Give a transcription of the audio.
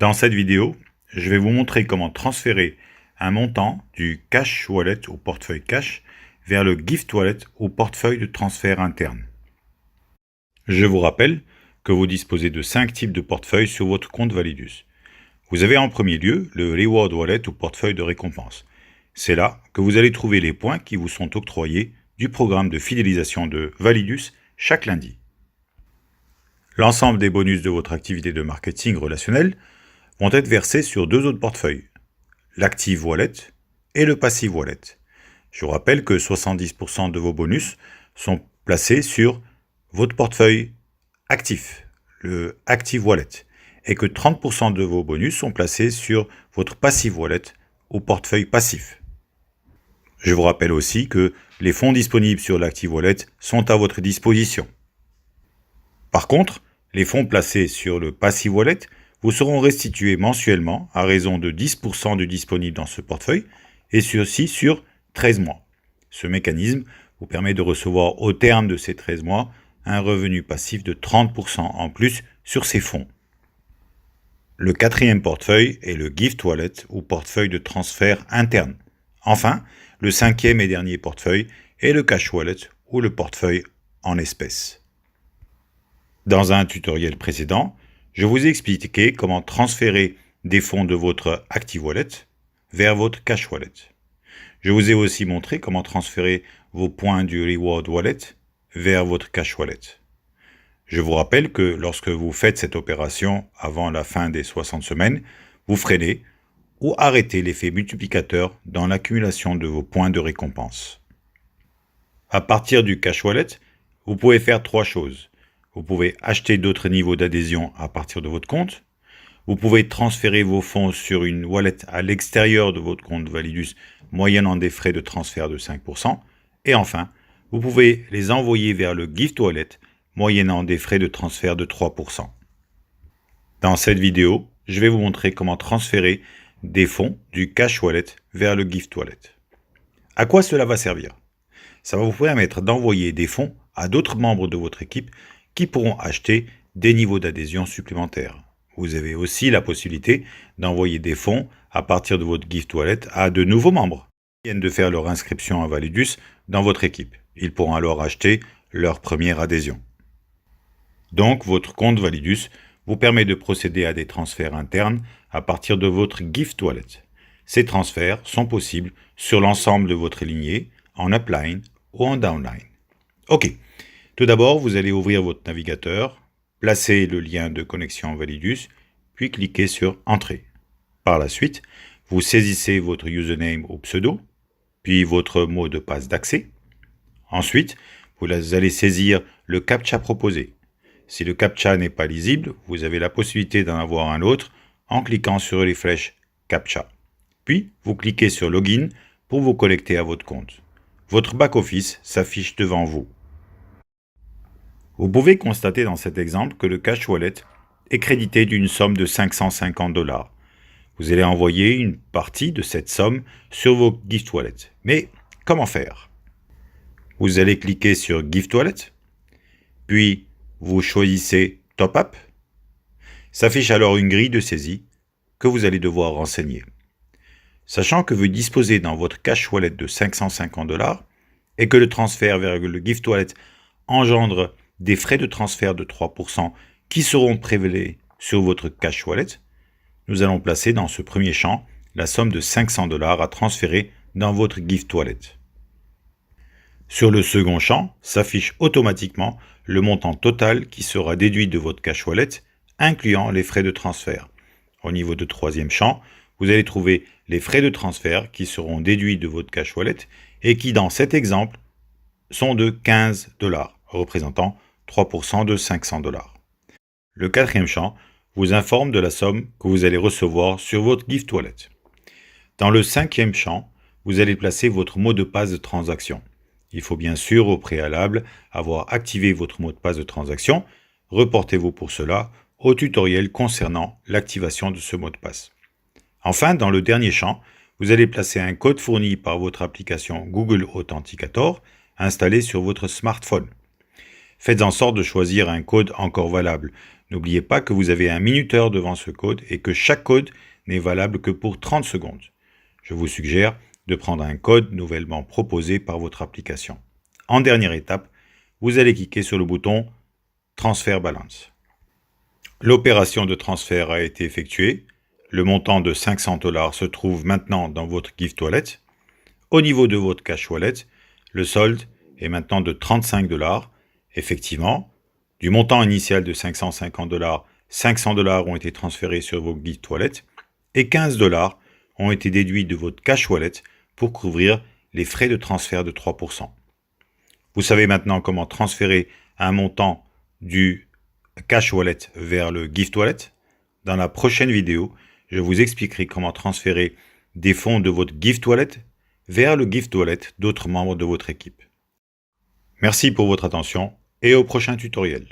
Dans cette vidéo, je vais vous montrer comment transférer un montant du Cash Wallet au portefeuille Cash vers le Gift Wallet au portefeuille de transfert interne. Je vous rappelle que vous disposez de 5 types de portefeuilles sur votre compte Validus. Vous avez en premier lieu le Reward Wallet ou portefeuille de récompense. C'est là que vous allez trouver les points qui vous sont octroyés du programme de fidélisation de Validus chaque lundi. L'ensemble des bonus de votre activité de marketing relationnel vont être versés sur deux autres portefeuilles, l'Active Wallet et le Passive Wallet. Je vous rappelle que 70% de vos bonus sont placés sur votre portefeuille actif, le Active Wallet, et que 30% de vos bonus sont placés sur votre Passive Wallet au portefeuille passif. Je vous rappelle aussi que les fonds disponibles sur l'Active Wallet sont à votre disposition. Par contre, les fonds placés sur le Passive Wallet vous seront restitués mensuellement à raison de 10% du disponible dans ce portefeuille et ceci sur 13 mois. Ce mécanisme vous permet de recevoir au terme de ces 13 mois un revenu passif de 30% en plus sur ces fonds. Le quatrième portefeuille est le Gift Wallet ou portefeuille de transfert interne. Enfin, le cinquième et dernier portefeuille est le Cash Wallet ou le portefeuille en espèces. Dans un tutoriel précédent, je vous ai expliqué comment transférer des fonds de votre Active Wallet vers votre Cash Wallet. Je vous ai aussi montré comment transférer vos points du Reward Wallet vers votre Cash Wallet. Je vous rappelle que lorsque vous faites cette opération avant la fin des 60 semaines, vous freinez ou arrêtez l'effet multiplicateur dans l'accumulation de vos points de récompense. À partir du Cash Wallet, vous pouvez faire trois choses. Vous pouvez acheter d'autres niveaux d'adhésion à partir de votre compte. Vous pouvez transférer vos fonds sur une wallet à l'extérieur de votre compte Validus, moyennant des frais de transfert de 5%. Et enfin, vous pouvez les envoyer vers le Gift Wallet, moyennant des frais de transfert de 3%. Dans cette vidéo, je vais vous montrer comment transférer des fonds du Cash Wallet vers le Gift Wallet. À quoi cela va servir? Ça va vous permettre d'envoyer des fonds à d'autres membres de votre équipe qui pourront acheter des niveaux d'adhésion supplémentaires. Vous avez aussi la possibilité d'envoyer des fonds à partir de votre Gift Wallet à de nouveaux membres qui viennent de faire leur inscription à Validus dans votre équipe. Ils pourront alors acheter leur première adhésion. Donc, votre compte Validus vous permet de procéder à des transferts internes à partir de votre Gift Wallet. Ces transferts sont possibles sur l'ensemble de votre lignée, en upline ou en downline. Ok. Tout d'abord, vous allez ouvrir votre navigateur, placer le lien de connexion Validus, puis cliquer sur Entrée. Par la suite, vous saisissez votre username ou pseudo, puis votre mot de passe d'accès. Ensuite, vous allez saisir le CAPTCHA proposé. Si le CAPTCHA n'est pas lisible, vous avez la possibilité d'en avoir un autre en cliquant sur les flèches CAPTCHA. Puis, vous cliquez sur Login pour vous connecter à votre compte. Votre back-office s'affiche devant vous. Vous pouvez constater dans cet exemple que le Cash Wallet est crédité d'une somme de 550 $. Vous allez envoyer une partie de cette somme sur vos Gift Wallet. Mais comment faire? Vous allez cliquer sur Gift Wallet, puis vous choisissez Top Up. S'affiche alors une grille de saisie que vous allez devoir renseigner. Sachant que vous disposez dans votre Cash Wallet de 550 $ et que le transfert vers le Gift Wallet engendre des frais de transfert de 3% qui seront prélevés sur votre Cash Wallet, nous allons placer dans ce premier champ la somme de 500 $ à transférer dans votre Gift Wallet. Sur le second champ s'affiche automatiquement le montant total qui sera déduit de votre Cash Wallet, incluant les frais de transfert. Au niveau du troisième champ, vous allez trouver les frais de transfert qui seront déduits de votre Cash Wallet et qui, dans cet exemple, sont de 15 $, représentant 3% de 500 $. Le quatrième champ vous informe de la somme que vous allez recevoir sur votre Gift Wallet. Dans le cinquième champ, vous allez placer votre mot de passe de transaction. Il faut bien sûr au préalable avoir activé votre mot de passe de transaction. Reportez-vous pour cela au tutoriel concernant l'activation de ce mot de passe. Enfin, dans le dernier champ, vous allez placer un code fourni par votre application Google Authenticator installée sur votre smartphone. Faites en sorte de choisir un code encore valable. N'oubliez pas que vous avez un minuteur devant ce code et que chaque code n'est valable que pour 30 secondes. Je vous suggère de prendre un code nouvellement proposé par votre application. En dernière étape, vous allez cliquer sur le bouton Transfer Balance. L'opération de transfert a été effectuée. Le montant de 500 $ se trouve maintenant dans votre Gift Wallet. Au niveau de votre Cash Wallet, le solde est maintenant de 35 $. Effectivement, du montant initial de 550 $, 500 $ ont été transférés sur vos Gift Wallet et 15 $ ont été déduits de votre Cash Wallet pour couvrir les frais de transfert de 3%. Vous savez maintenant comment transférer un montant du Cash Wallet vers le Gift Wallet. Dans la prochaine vidéo, je vous expliquerai comment transférer des fonds de votre Gift Wallet vers le Gift Wallet d'autres membres de votre équipe. Merci pour votre attention et au prochain tutoriel.